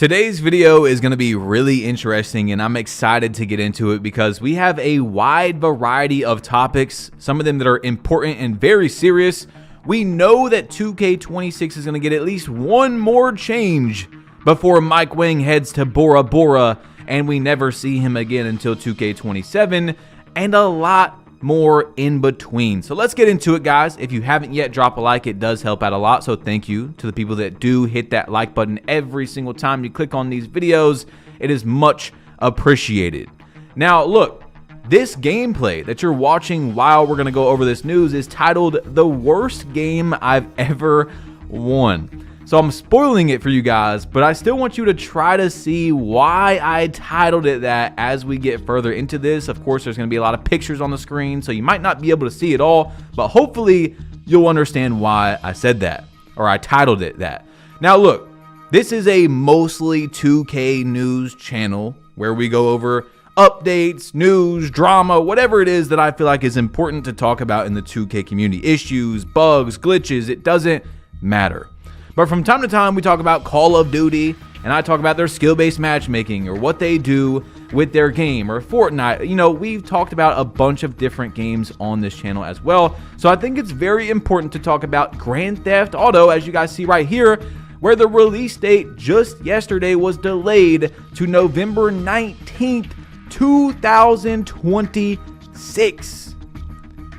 Today's video is going to be really interesting and I'm excited to get into it because we have a wide variety of topics, some of them that are important and very serious. We know that 2K26 is going to get at least one more change before Mike Wang heads to Bora Bora and we never see him again until 2K27, and a lot more in between. So let's get into it, guys. If you haven't yet, drop a like. It does help out a lot, so thank you to the people that do hit that like button every single time you click on these videos. It is much appreciated. Now look, this gameplay that you're watching while we're gonna go over this news is titled "The Worst Game I've Ever Won." So I'm spoiling it for you guys, but I still want you to try to see why I titled it that as we get further into this. Of course, there's going to be a lot of pictures on the screen, so you might not be able to see it all, but hopefully you'll understand why I said that, or I titled it that. Now look, this is a mostly 2K news channel where we go over updates, news, drama, whatever it is that I feel like is important to talk about in the 2K community. Issues, bugs, glitches, it doesn't matter. But from time to time, we talk about Call of Duty, and I talk about their skill-based matchmaking, or what they do with their game, or Fortnite. You know, we've talked about a bunch of different games on this channel as well. So I think it's very important to talk about Grand Theft Auto, as you guys see right here, where the release date just yesterday was delayed to November 19th, 2026.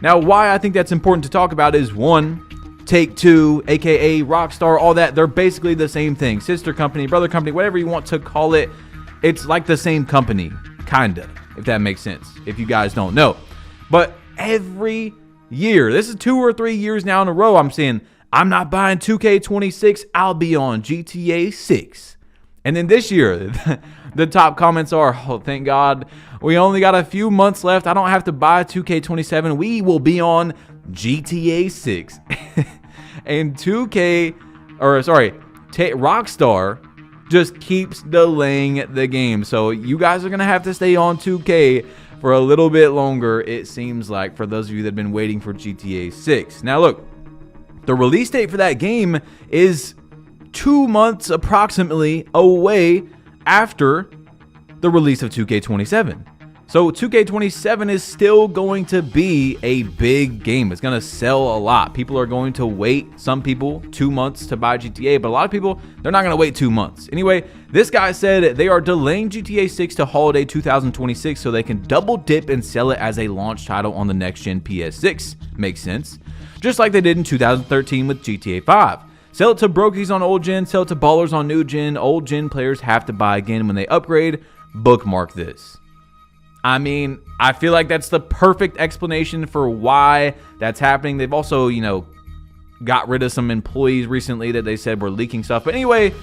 Now, why I think that's important to talk about is, one, Take-Two, aka Rockstar, all that, they're basically the same thing. Sister company, brother company, whatever you want to call it. It's like the same company, kinda, if that makes sense, if you guys don't know. But every year, this is 2 or 3 years now in a row, I'm saying, I'm not buying 2K26, I'll be on GTA 6. And then this year, the top comments are, oh, thank God, we only got a few months left. I don't have to buy 2K27. We will be on GTA 6. And Rockstar just keeps delaying the game. So you guys are going to have to stay on 2K for a little bit longer, it seems like, for those of you that have been waiting for GTA 6. Now look, the release date for that game is 2 months approximately away after the release of 2K27. So 2K27 is still going to be a big game. It's going to sell a lot. People are going to wait, some people, 2 months to buy GTA, but a lot of people, they're not going to wait 2 months. Anyway, this guy said they are delaying GTA 6 to holiday 2026 so they can double dip and sell it as a launch title on the next-gen PS6. Makes sense. Just like they did in 2013 with GTA 5. Sell it to brokies on old gen, sell it to ballers on new gen. Old gen players have to buy again when they upgrade. Bookmark this. I mean, I feel like that's the perfect explanation for why that's happening. They've also, you know, got rid of some employees recently that they said were leaking stuff. But anyway,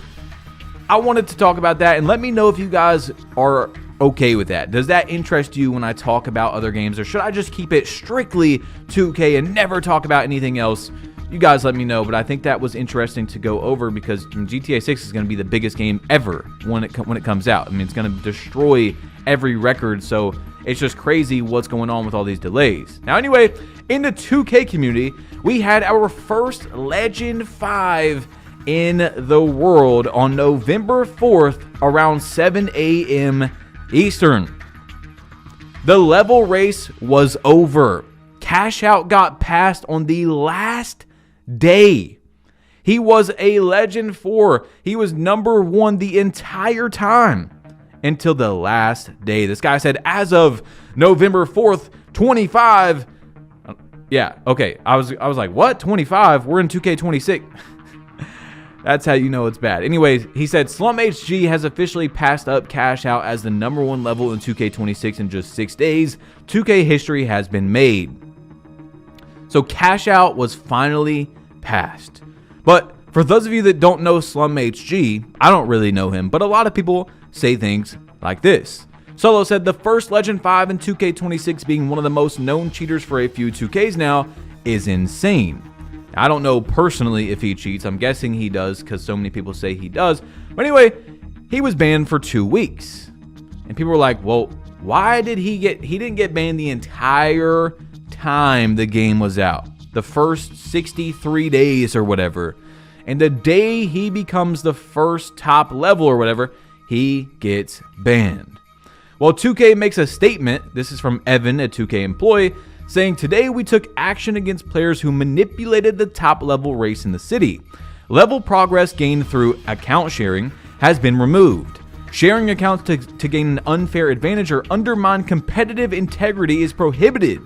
I wanted to talk about that, and let me know if you guys are okay with that. Does that interest you when I talk about other games, or should I just keep it strictly 2K and never talk about anything else? You guys let me know, but I think that was interesting to go over because GTA 6 is going to be the biggest game ever when it comes out. I mean, it's going to destroy every record, so it's just crazy what's going on with all these delays. Now anyway, in the 2K community, we had our first Legend 5 in the world on November 4th around 7 a.m. Eastern. The level race was over. Cash Out got passed on the last day. He was a Legend 4. He was number 1 the entire time until the last day. This guy said as of November 4th, 25. Yeah, okay. I was like, what? 25? We're in 2K26. That's how you know it's bad. Anyways, he said Slum HG has officially passed up Cash Out as the number 1 level in 2K26 in just 6 days. 2K history has been made. So Cash Out was finally passed. But for those of you that don't know Slum HG, I don't really know him, but a lot of people say things like this. Solo said the first Legend 5 in 2K26 being one of the most known cheaters for a few 2Ks now is insane. I don't know personally if he cheats. I'm guessing he does because so many people say he does. But anyway, he was banned for 2 weeks. And people were like, well, why did he didn't get banned the entire time the game was out. The first 63 days or whatever. And the day he becomes the first top level or whatever, he gets banned. Well, 2K makes a statement, this is from Evan, a 2K employee, saying, "Today we took action against players who manipulated the top level race in the city. Level progress gained through account sharing has been removed. Sharing accounts to gain an unfair advantage or undermine competitive integrity is prohibited.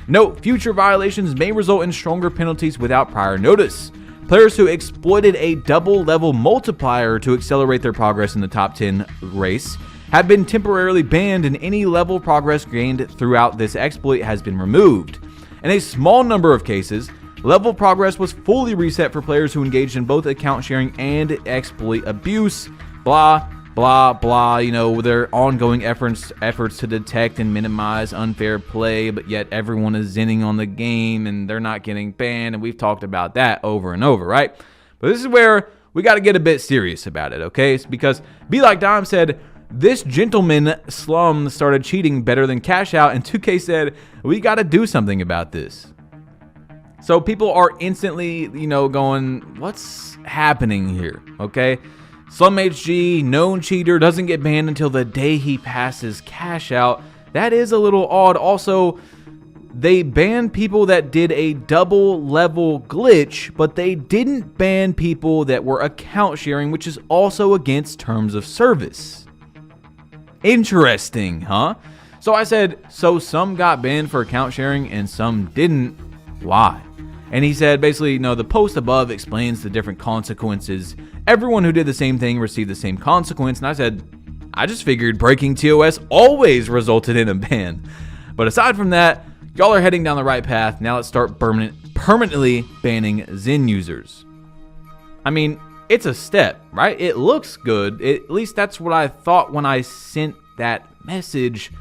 Note, future violations may result in stronger penalties without prior notice. Players who exploited a double level multiplier to accelerate their progress in the top 10 race have been temporarily banned, and any level progress gained throughout this exploit has been removed. In a small number of cases, level progress was fully reset for players who engaged in both account sharing and exploit abuse." Blah, blah, blah. You know, their ongoing efforts to detect and minimize unfair play, but yet everyone is zinning on the game and they're not getting banned. And we've talked about that over and over, right? But this is where we got to get a bit serious about it, okay? It's because Be Like Dime said, "This gentleman Slum started cheating better than Cash Out," and 2K said, "We got to do something about this." So people are instantly, going, what's happening here, okay? Slum HG, known cheater, doesn't get banned until the day he passes Cash Out. That is a little odd. Also, they banned people that did a double level glitch, but they didn't ban people that were account sharing, which is also against terms of service. Interesting, huh? So I said, so some got banned for account sharing and some didn't. Why? And he said, basically, the post above explains the different consequences. Everyone who did the same thing received the same consequence. And I said, I just figured breaking TOS always resulted in a ban. But aside from that, y'all are heading down the right path. Now let's start permanently banning Zen users. I mean, it's a step, right? It looks good. At least that's what I thought when I sent that message.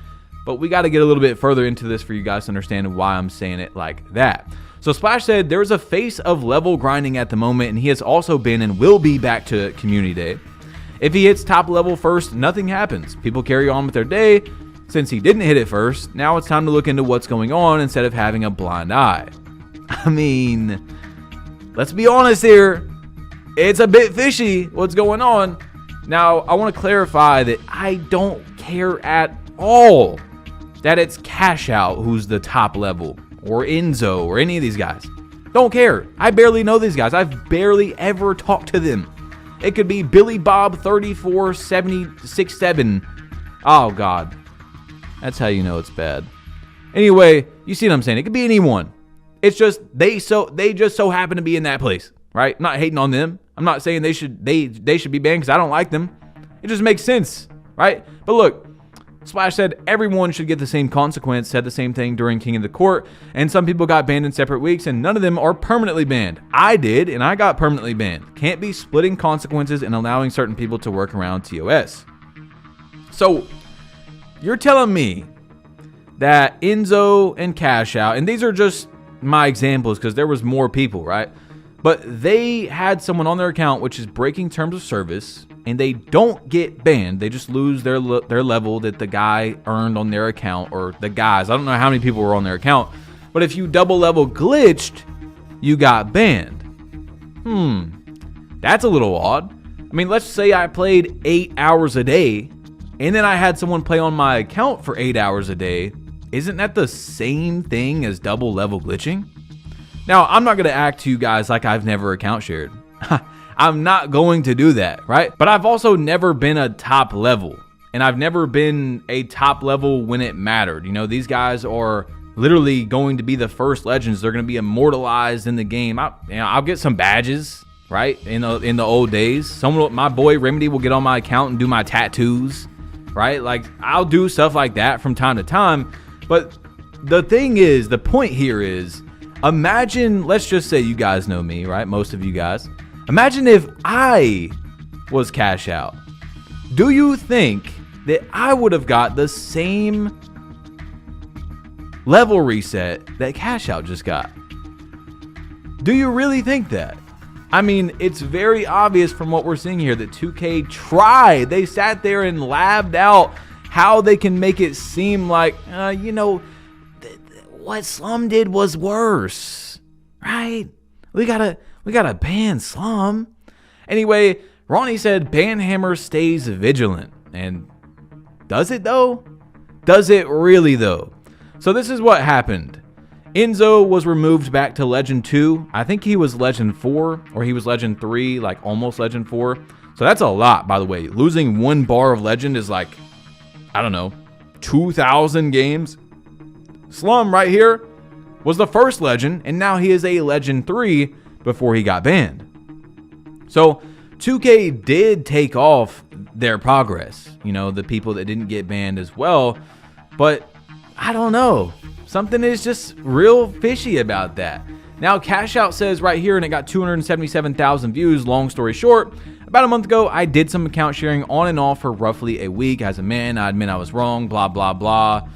But we got to get a little bit further into this for you guys to understand why I'm saying it like that. So Splash said there's a face of level grinding at the moment, and he has also been and will be back to Community Day. If he hits top level first, nothing happens. People carry on with their day. Since he didn't hit it first, now it's time to look into what's going on instead of having a blind eye. I mean, let's be honest here. It's a bit fishy what's going on. Now, I want to clarify that I don't care at all that it's Cash Out who's the top level, or Enzo, or any of these guys. Don't care. I barely know these guys. I've barely ever talked to them. It could be Billy Bob 3476-7. Oh, God. That's how you know it's bad. Anyway, you see what I'm saying? It could be anyone. It's just they just so happen to be in that place, right? I'm not hating on them. I'm not saying they should be banned because I don't like them. It just makes sense, right? But look, Splash said everyone should get the same consequence, said the same thing during King of the Court, and some people got banned in separate weeks, and none of them are permanently banned. I did, and I got permanently banned. Can't be splitting consequences and allowing certain people to work around TOS. So, you're telling me that Enzo and Cash Out, and these are just my examples because there was more people, right? But they had someone on their account which is breaking terms of service, and they don't get banned. They just lose their level that the guy earned on their account, or the guys. I don't know how many people were on their account. But if you double level glitched, you got banned. That's a little odd. I mean, let's say I played 8 hours a day, and then I had someone play on my account for 8 hours a day. Isn't that the same thing as double level glitching? Now, I'm not going to act to you guys like I've never account shared. I'm not going to do that, right? But I've also never been a top level, and I've never been a top level when it mattered. These guys are literally going to be the first legends. They're going to be immortalized in the game. I'll get some badges, right? In the old days, my boy Remedy will get on my account and do my tattoos, right? Like, I'll do stuff like that from time to time. But the point here is, imagine, let's just say you guys know me, right? Most of you guys. Imagine if I was Cash Out. Do you think that I would have got the same level reset that Cash Out just got? Do you really think that? I mean, it's very obvious from what we're seeing here that 2K tried. They sat there and labbed out how they can make it seem like, what Slum did was worse, right? We gotta We got to ban Slum. Anyway, Ronnie said Banhammer stays vigilant. And does it though? Does it really though? So this is what happened. Enzo was removed back to Legend 2. I think he was Legend 4 or he was Legend 3, like almost Legend 4. So that's a lot, by the way. Losing 1 bar of Legend is like, I don't know, 2,000 games. Slum right here was the first Legend, and now he is a Legend 3 before he got banned. So 2K did take off their progress, you know, the people that didn't get banned as well. But I don't know. Something is just real fishy about that. Now, Cash Out says right here, and it got 277,000 views. Long story short, about a month ago, I did some account sharing on and off for roughly a week. As a man, I admit I was wrong, blah, blah, blah.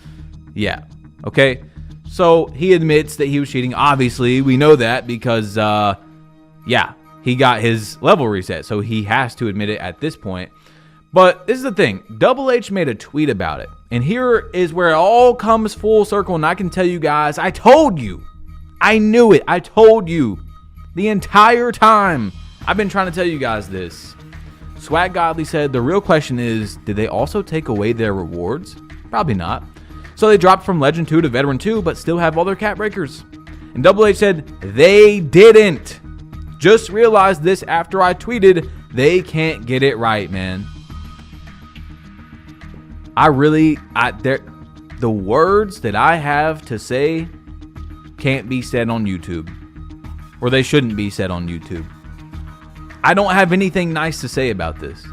Yeah, okay. So he admits that he was cheating. Obviously, we know that because, yeah, he got his level reset. So he has to admit it at this point. But this is the thing. Double H made a tweet about it. And here is where it all comes full circle. And I can tell you guys, I told you. I knew it. I told you. The entire time I've been trying to tell you guys this. Swag Godly said, the real question is, did they also take away their rewards? Probably not. So they dropped from Legend 2 to Veteran 2, but still have all their cap breakers. And Double H said, they didn't. Just realized this after I tweeted, they can't get it right, man. The words that I have to say can't be said on YouTube. Or they shouldn't be said on YouTube. I don't have anything nice to say about this.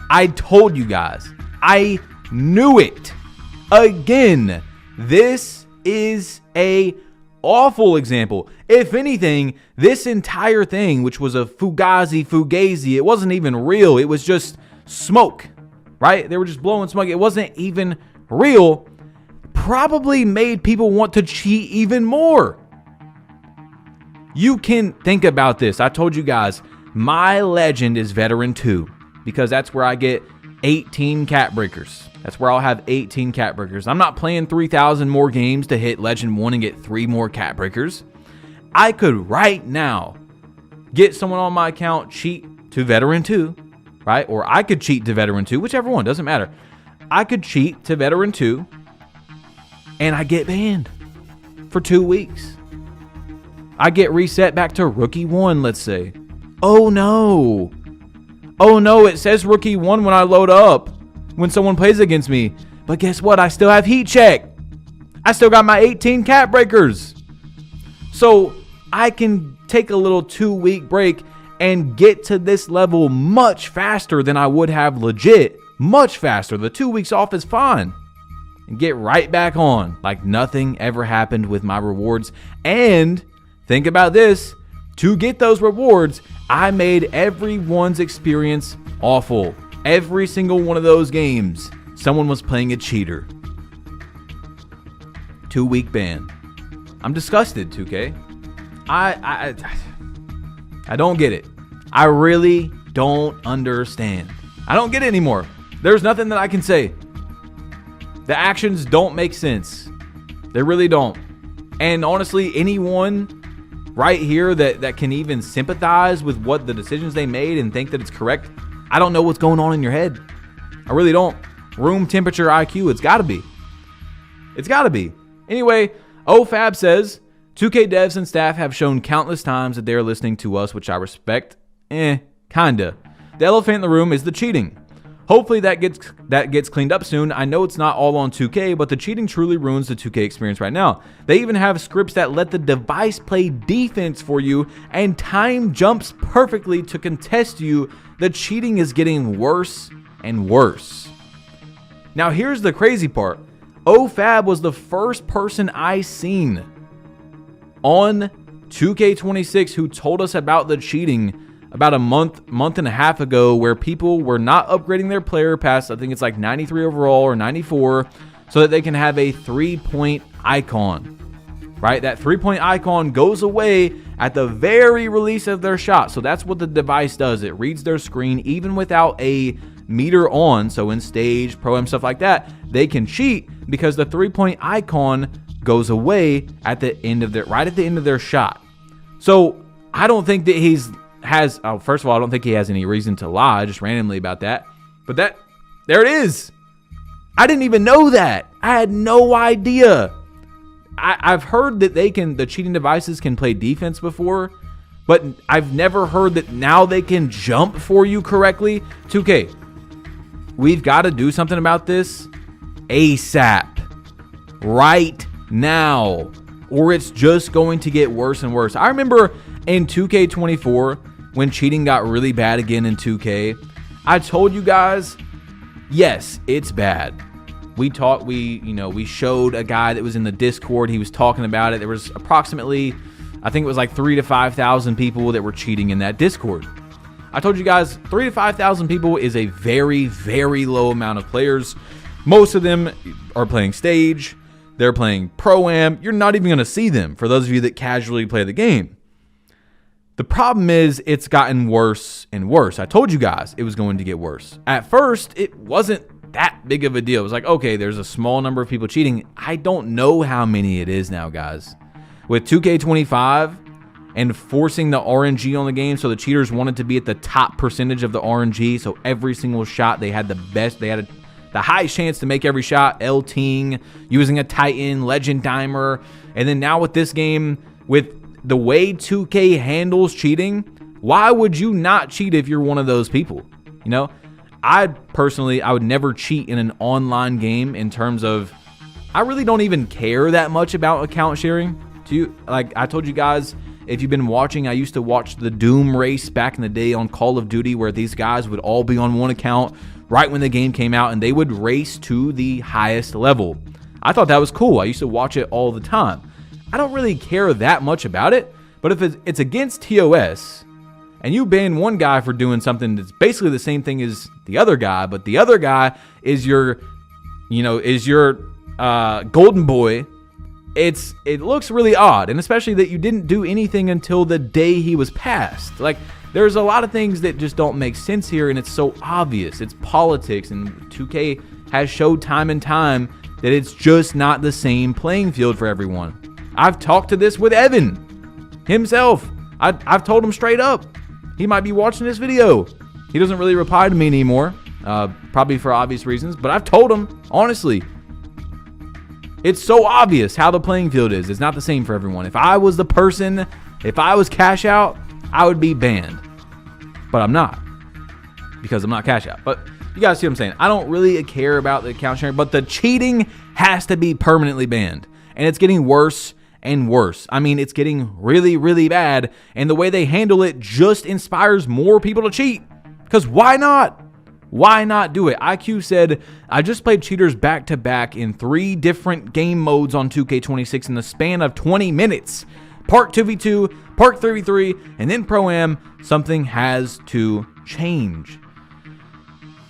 I told you guys. I knew it. Again, this is a awful example. If anything, this entire thing, which was a fugazi, it wasn't even real. It was just smoke. Right? They were just blowing smoke. It wasn't even real. Probably made people want to cheat even more. You can think about this. I told you guys, my Legend is Veteran 2 because that's where I get 18 cap breakers. That's where I'll have 18 cap breakers. I'm not playing 3,000 more games to hit Legend 1 and get 3 more cap breakers. I could right now get someone on my account, cheat to Veteran 2. Right? Or I could cheat to Veteran 2, whichever one, doesn't matter. I could cheat to Veteran 2 and I get banned for 2 weeks. I get reset back to Rookie 1, let's say. Oh no. Oh no, it says Rookie 1 when I load up when someone plays against me. But guess what? I still have heat check. I still got my 18 cap breakers. So I can take a little 2-week break and get to this level much faster than I would have legit. Much faster. The 2 weeks off is fine. And get right back on like nothing ever happened with my rewards. And think about this. To get those rewards, I made everyone's experience awful. Every single one of those games, someone was playing a cheater. 2-week ban. I'm disgusted, 2K. I don't get it. I really don't understand. I don't get it anymore. There's nothing that I can say. The actions don't make sense. They really don't. And honestly, anyone right here that can even sympathize with what the decisions they made and think that it's correct, I don't know what's going on in your head. I really don't. Room temperature IQ, it's gotta be. It's gotta be. Anyway, OFAB says, 2K devs and staff have shown countless times that they are listening to us, which I respect. Kinda. The elephant in the room is the cheating. Hopefully that gets cleaned up soon. I know it's not all on 2K, but the cheating truly ruins the 2K experience right now. They even have scripts that let the device play defense for you and time jumps perfectly to contest you. The cheating is getting worse and worse. Now here's the crazy part. OFAB was the first person I seen on 2K26 who told us about the cheating about a month and a half ago, where people were not upgrading their player pass. I think it's like 93 overall or 94, so that they can have a 3-point icon, right? That 3-point icon goes away at the very release of their shot. So that's what the device does. It reads their screen even without a meter on. So in stage, pro and stuff like that, they can cheat because the 3-point icon goes away at the end of right at the end of their shot. So I don't think that first of all, I don't think he has any reason to lie just randomly about that. But there it is. I didn't even know that. I had no idea. I've heard that the cheating devices can play defense before, but I've never heard that now they can jump for you correctly. 2K, we've got to do something about this ASAP. Right now. Or it's just going to get worse and worse. I remember in 2K24, when cheating got really bad again in 2K, I told you guys, yes, it's bad. We showed a guy that was in the Discord. He was talking about it. There was approximately, I think it was like 3,000 to 5,000 people that were cheating in that Discord. I told you guys, 3,000 to 5,000 people is a very, very low amount of players. Most of them are playing Stage. They're playing Pro-Am. You're not even going to see them for those of you that casually play the game. The problem is it's gotten worse and worse. I told you guys it was going to get worse. At first, it wasn't that big of a deal. It was like, okay, there's a small number of people cheating. I don't know how many it is now, guys. With 2K25 and forcing the RNG on the game, so the cheaters wanted to be at the top percentage of the RNG, so every single shot they had the best, they had the highest chance to make every shot, LTing, using a Titan, Legend Dimer, and then now with this game, with the way 2K handles cheating, why would you not cheat if you're one of those people? You know, I would never cheat in an online game in terms of, I really don't even care that much about account sharing. Like I told you guys, if you've been watching, I used to watch the Doom race back in the day on Call of Duty where these guys would all be on one account right when the game came out and they would race to the highest level. I thought that was cool. I used to watch it all the time. I don't really care that much about it, but if it's against TOS and you ban one guy for doing something that's basically the same thing as the other guy, but the other guy is your golden boy, it looks really odd, and especially that you didn't do anything until the day he was passed. Like, there's a lot of things that just don't make sense here, and it's so obvious. It's politics, and 2K has showed time and time that it's just not the same playing field for everyone. I've talked to this with Evan himself. I've told him straight up. He might be watching this video. He doesn't really reply to me anymore, probably for obvious reasons, but I've told him, honestly, it's so obvious how the playing field is. It's not the same for everyone. If I was the person, if I was Cash Out, I would be banned. But I'm not, because I'm not Cash Out. But you guys see what I'm saying. I don't really care about the account sharing, but the cheating has to be permanently banned. And it's getting worse and worse. I mean, it's getting really, really bad. And the way they handle it just inspires more people to cheat. Because why not? Why not do it? IQ said, I just played cheaters back to back in 3 different game modes on 2K26 in the span of 20 minutes. Park 2v2, Park 3v3, and then Pro-Am. Something has to change.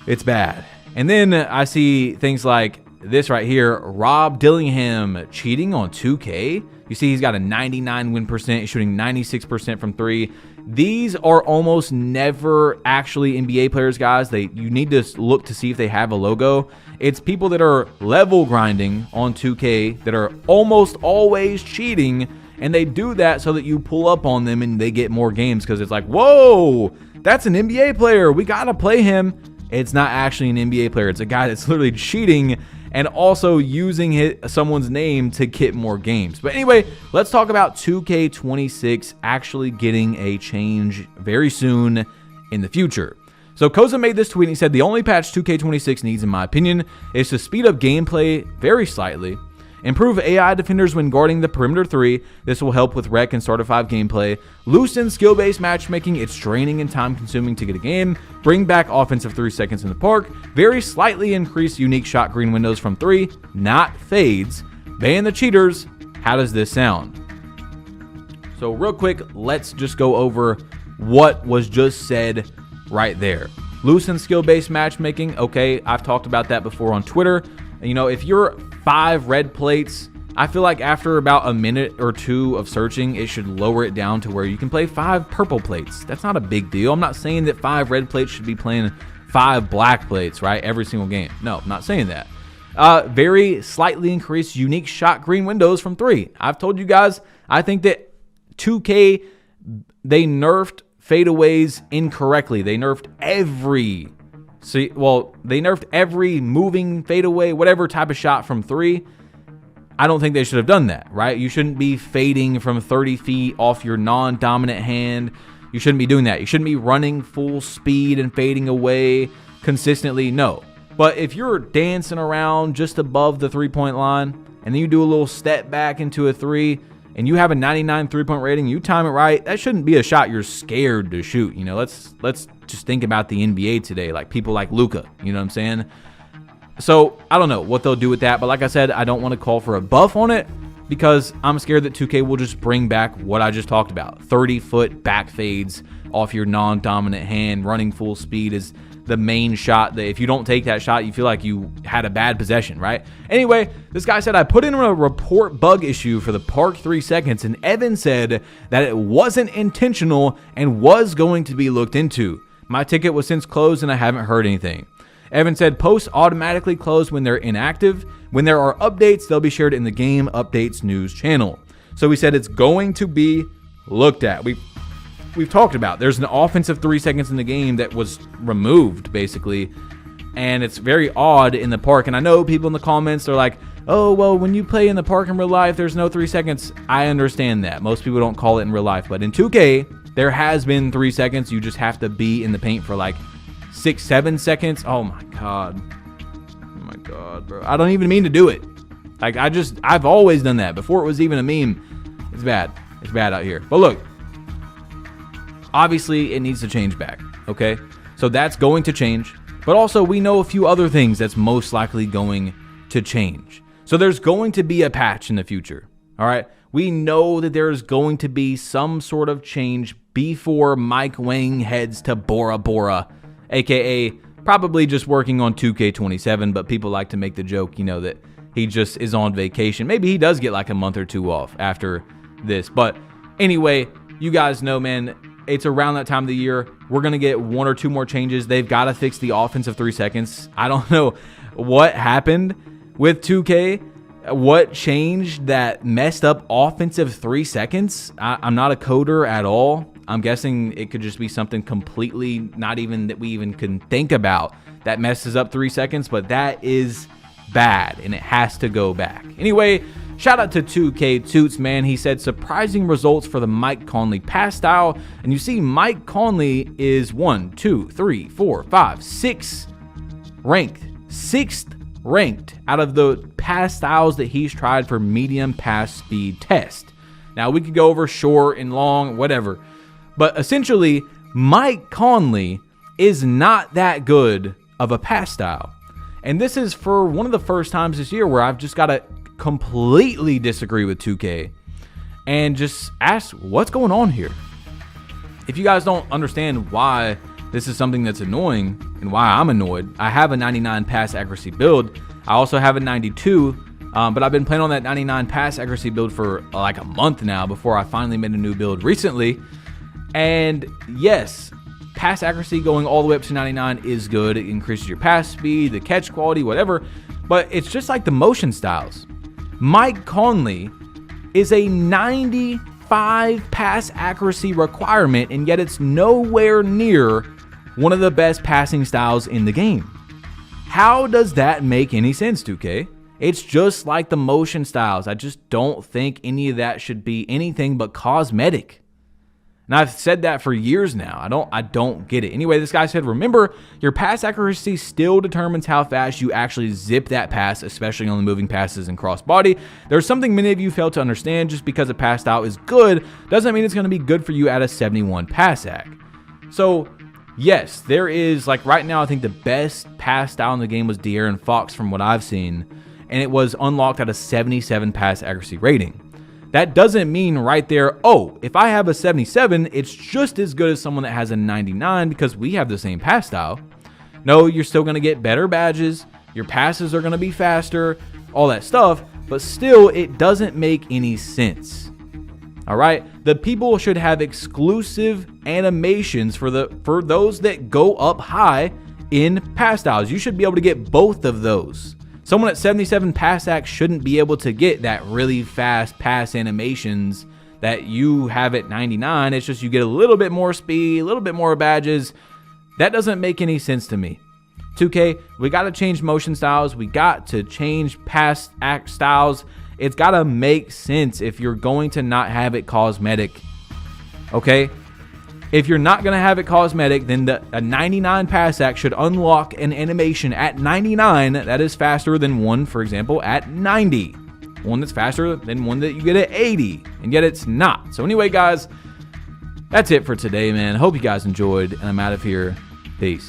It's bad. And then I see things like this right here. Rob Dillingham cheating on 2K. You see he's got a 99 win percent. He's shooting 96% from 3. These are almost never actually NBA players, guys. You need to look to see if they have a logo. It's people that are level grinding on 2K that are almost always cheating, and they do that so that you pull up on them and they get more games because it's like, whoa, that's an NBA player. We got to play him. It's not actually an NBA player. It's a guy that's literally cheating and also using someone's name to get more games. But anyway, let's talk about 2K26 actually getting a change very soon in the future. So Koza made this tweet and he said, the only patch 2K26 needs, in my opinion, is to speed up gameplay very slightly, improve AI defenders when guarding the perimeter 3. This will help with rec and starter 5 gameplay. Loosen skill-based matchmaking. It's draining and time-consuming to get a game. Bring back offensive 3 seconds in the park. Very slightly increase unique shot green windows from 3, not fades. Ban the cheaters. How does this sound? So real quick, let's just go over what was just said right there. Loosen skill-based matchmaking. Okay, I've talked about that before on Twitter. You know, if you're 5 red plates, I feel like after about a minute or 2 of searching, it should lower it down to where you can play 5 purple plates. That's not a big deal. I'm not saying that 5 red plates should be playing 5 black plates, right? Every single game. No, I'm not saying that. Very slightly increased unique shot green windows from 3. I've told you guys, I think that 2K, they nerfed fadeaways incorrectly. They nerfed they nerfed every moving fadeaway, whatever type of shot from 3. I don't think they should have done that, right? You shouldn't be fading from 30 feet off your non-dominant hand. You shouldn't be doing that. You shouldn't be running full speed and fading away consistently. No. But if you're dancing around just above the 3-point line and then you do a little step back into a 3 and you have a 99 3-point rating, you time it right, that shouldn't be a shot you're scared to shoot. You know, let's just think about the NBA today, like people like Luka, you know what I'm saying? So I don't know what they'll do with that, but like I said, I don't want to call for a buff on it because I'm scared that 2K will just bring back what I just talked about. 30-foot back fades off your non-dominant hand, running full speed is the main shot that if you don't take that shot, you feel like you had a bad possession, right? Anyway, this guy said, I put in a report bug issue for the Park 3 seconds, and Evan said that it wasn't intentional and was going to be looked into. My ticket was since closed and I haven't heard anything. Evan said posts automatically close when they're inactive. When there are updates, they'll be shared in the game updates news channel. So he said it's going to be looked at. We've talked about there's an offensive 3 seconds in the game that was removed basically, and it's very odd in the park. And I know people in the comments are like, oh, well, when you play in the park in real life, there's no 3 seconds. I understand that. Most people don't call it in real life, but in 2K, there has been 3 seconds. You just have to be in the paint for like 6-7 seconds. Oh my god, bro, I don't even mean to do it. Like I've always done that before it was even a meme. It's bad out here. But look, obviously it needs to change back, okay? So that's going to change, but also we know a few other things that's most likely going to change. So there's going to be a patch in the future, all right? We know that there's going to be some sort of change before Mike Wang heads to Bora Bora, aka probably just working on 2K27, but people like to make the joke, you know, that he just is on vacation. Maybe he does get like a month or two off after this. But anyway, you guys know, man, it's around that time of the year. We're going to get 1 or 2 more changes. They've got to fix the offensive 3 seconds. I don't know what happened with 2K. What changed that messed up offensive 3 seconds? I'm not a coder at all. I'm guessing it could just be something completely not even that we even can think about that messes up 3 seconds, but that is bad and it has to go back. Anyway, shout out to 2K Toots, man. He said surprising results for the Mike Conley pass style. And you see Mike Conley is 1, 2, 3, 4, 5, 6 ranked. 6th ranked out of the pass styles that he's tried for medium pass speed test. Now we could go over short and long, whatever. But essentially, Mike Conley is not that good of a pass style. And this is for one of the first times this year where I've just got to completely disagree with 2K and just ask what's going on here. If you guys don't understand why this is something that's annoying and why I'm annoyed, I have a 99 pass accuracy build. I also have a 92, but I've been playing on that 99 pass accuracy build for like a month now before I finally made a new build recently. And yes, pass accuracy going all the way up to 99 is good. It increases your pass speed, the catch quality, whatever. But it's just like the motion styles. Mike Conley is a 95 pass accuracy requirement, and yet it's nowhere near one of the best passing styles in the game. How does that make any sense, 2K? It's just like the motion styles. I just don't think any of that should be anything but cosmetic. And I've said that for years now. I don't get it. Anyway, this guy said, remember, your pass accuracy still determines how fast you actually zip that pass, especially on the moving passes and cross body. There's something many of you fail to understand. Just because a pass style is good doesn't mean it's going to be good for you at a 71 pass ac. So, yes, there is, like right now, I think the best pass style in the game was De'Aaron Fox from what I've seen, and it was unlocked at a 77 pass accuracy rating. That doesn't mean right there, oh, if I have a 77, it's just as good as someone that has a 99 because we have the same pass style. No, you're still going to get better badges. Your passes are going to be faster, all that stuff, but still, it doesn't make any sense. All right, the people should have exclusive animations for those that go up high in pass styles. You should be able to get both of those. Someone at 77 pass ac shouldn't be able to get that really fast pass animations that you have at 99. It's just you get a little bit more speed, a little bit more badges. That doesn't make any sense to me. 2K, we got to change motion styles. We got to change pass act styles. It's got to make sense if you're going to not have it cosmetic. Okay? If you're not going to have it cosmetic, then a 99 pass act should unlock an animation at 99 that is faster than one, for example, at 90. One that's faster than one that you get at 80. And yet it's not. So anyway, guys, that's it for today, man. Hope you guys enjoyed, and I'm out of here. Peace.